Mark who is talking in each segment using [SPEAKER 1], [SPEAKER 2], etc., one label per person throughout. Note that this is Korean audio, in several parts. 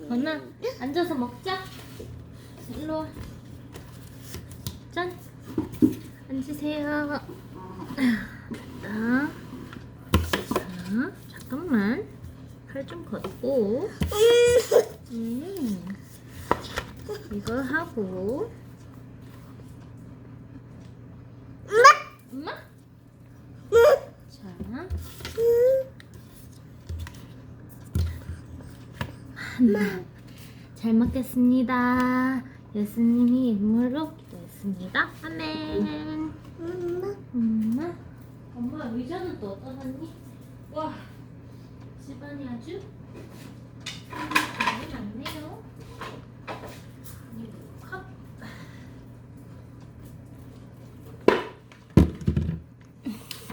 [SPEAKER 1] 건아 앉아서 먹자. 일로 와. 짠. 앉으세요. 자, 잠깐만. 팔 좀 걷고. 이거 하고. 엄마? 자. 잘 먹겠습니다. 예수님이 이름으로 기도했습니다. 아멘. 엄마 의자는 또 어디다 놨니? 와, 집안이 아주 많이 많네요. 컵.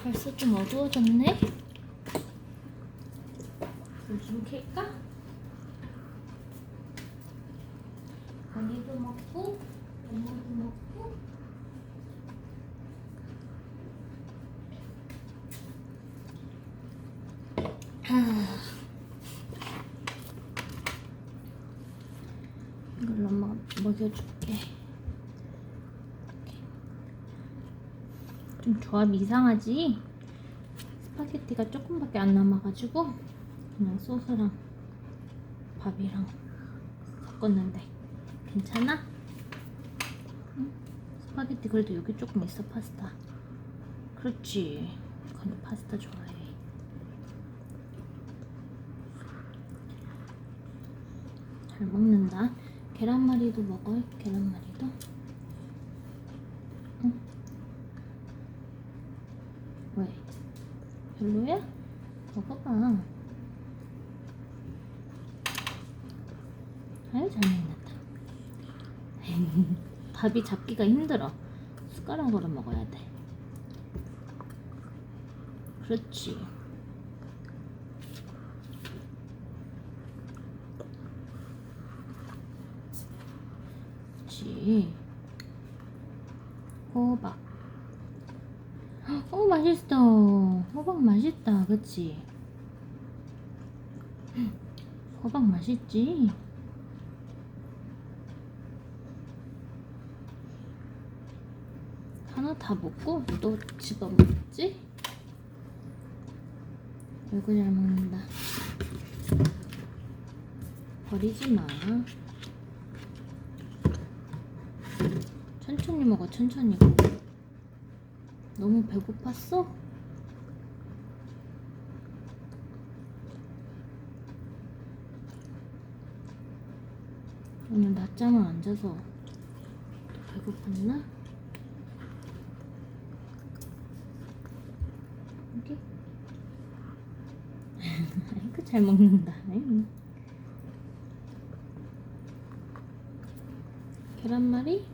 [SPEAKER 1] 벌써 좀 어두워졌네. 불 좀 켤까? 언니도 먹고, 엄마도 먹고. 이걸로 엄마가 먹여줄게. 좀 조합이 이상하지? 스파게티가 조금밖에 안 남아가지고 그냥 소스랑 밥이랑 섞었는데 괜찮아? 응? 스파게티 그래도 여기 조금 있어. 파스타. 그렇지. 건이 파스타 좋아해. 잘 먹는다. 계란말이도 먹어요? 계란말이도? 응? 왜? 별로야? 먹어봐. 아유 잘 먹는다. 밥이 잡기가 힘들어. 숟가락으로 먹어야 돼. 그렇지. 그렇지. 호박. 맛있어. 호박 맛있다. 그치? 호박 맛있지? 하나 다 먹고 또 집어먹지? 아이고 잘 먹는다. 버리지 마. 천천히 먹어. 천천히. 너무 배고팠어? 오늘 낮잠을 안 자서 배고팠나? 여기? 아이고 잘 먹는다. 아이고. 계란말이?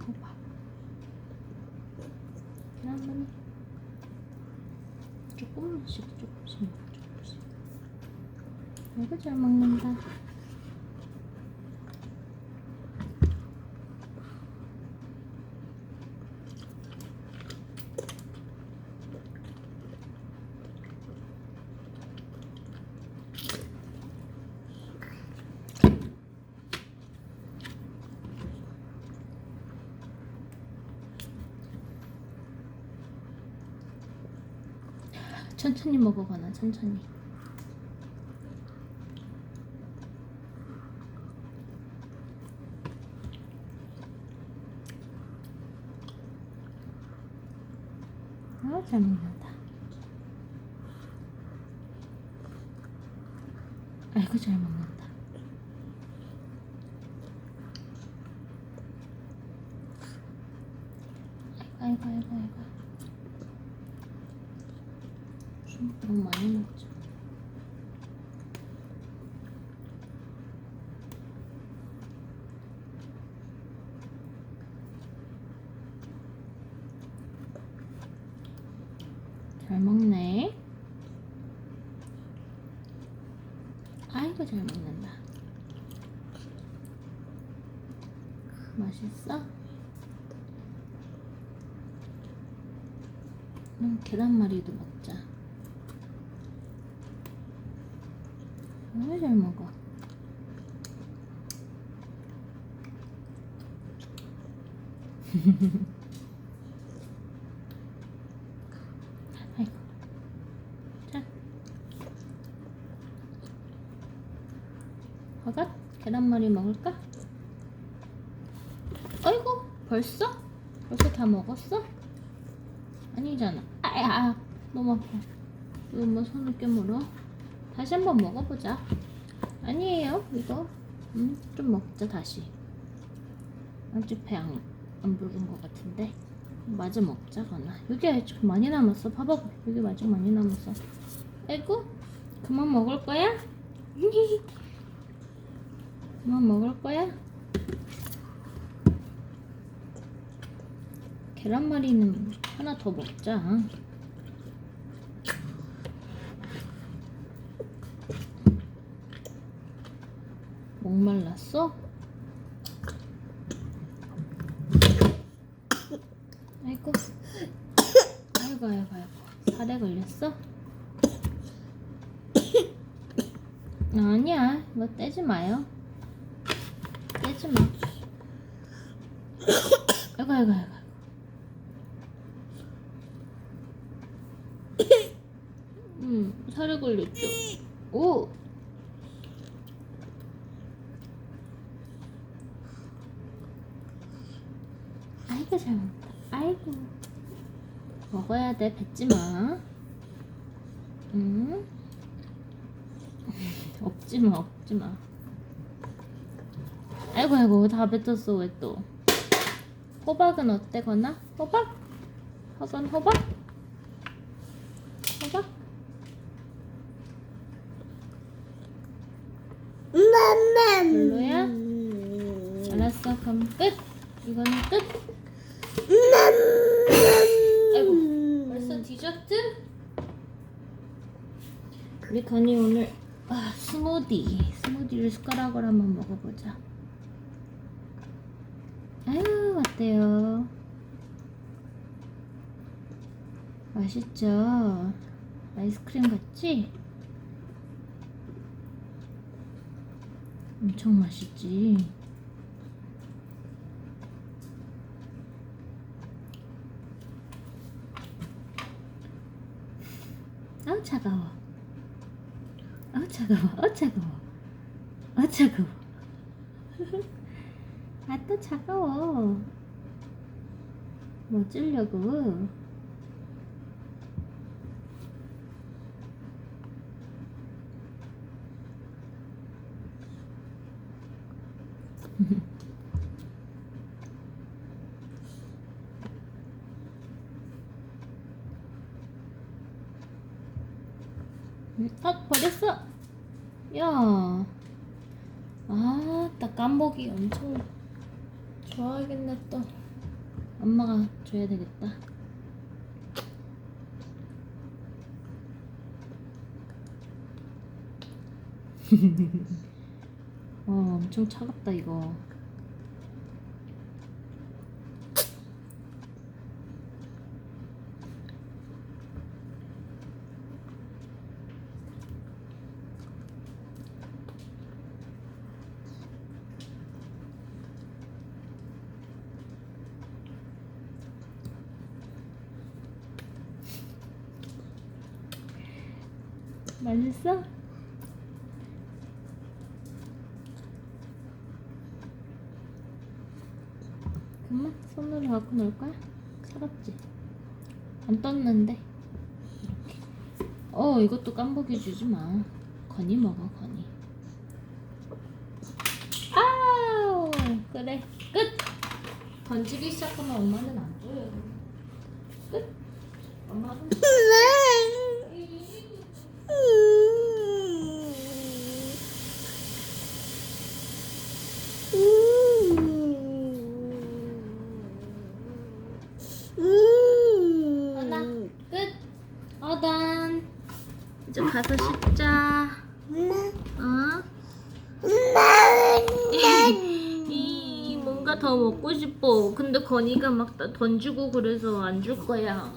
[SPEAKER 1] 호박. 계란말이. 조금씩 조금씩. 아이고 잘 먹는다. 천천히 먹어가나 천천히. 잘 먹는다. 아이고 잘 먹는다. 아이고. 너무 많이 먹죠. 잘 먹네. 아이고 잘 먹는다. 맛있어? 계란말이도 먹자. 너무 잘 먹어. 아이고. 자. 허가? 계란말이 먹을까? 아이고, 벌써? 벌써 다 먹었어? 아니잖아. 아야, 너무 아파. 이거 엄마 손을 깨물어. 다시 한번 먹어보자. 아니에요, 이거. 좀 먹자, 다시. 아직 배 안 부른 것 같은데. 마저 먹자, 거나. 여기 아직 많이 남았어. 봐봐, 여기 아직 많이 남았어. 아이고, 그만 먹을 거야? 그만 먹을 거야? 계란말이는 하나 더 먹자. 목말랐어? 아이고. 아이고, 아이고, 아이고. 살에 걸렸어? 아니야, 이거 떼지 마요. 떼지 마. 아이고, 아이고, 아이고. 살에 걸렸죠? 오! 아이고, 잘 먹다. 아이고. 먹어야 돼, 뱉지 마. 응? 없지 마, 없지 마. 아이고, 아이고, 다 뱉었어, 왜 또. 호박은 어때, 거나? 호박? 허건 호박? 호박? 별로야? 알았어, 그럼 끝. 이거는 끝. 아이고, 벌써 디저트? 우리 건이 오늘 스무디를 숟가락으로 한번 먹어보자. 아유, 어때요? 맛있죠? 아이스크림 같지? 엄청 맛있지? 아우, 차가워. 아우, 차가워. 아우, 차가워. 아우, 차가워. 아, 또 차가워. 뭐 찌려고? 버렸어. 야, 딱 깜복이 엄청 좋아하겠네 또. 엄마가 줘야 되겠다. 엄청 차갑다 이거. 맛있어? 그만 손으로 갖고 놀 거야? 차갑지? 안 떴는데 이렇게. 이것도 깜복이 주지 마. 건이 먹어, 건이. 아우, 그래, 끝. 던지기 시작하면 엄마는 안 줘요. 끝. 엄마는 끝. 어단. 이제 가서 씻자. 뭔가 더 먹고 싶어. 근데 건이가 막 다 던지고 그래서 안 줄 거야.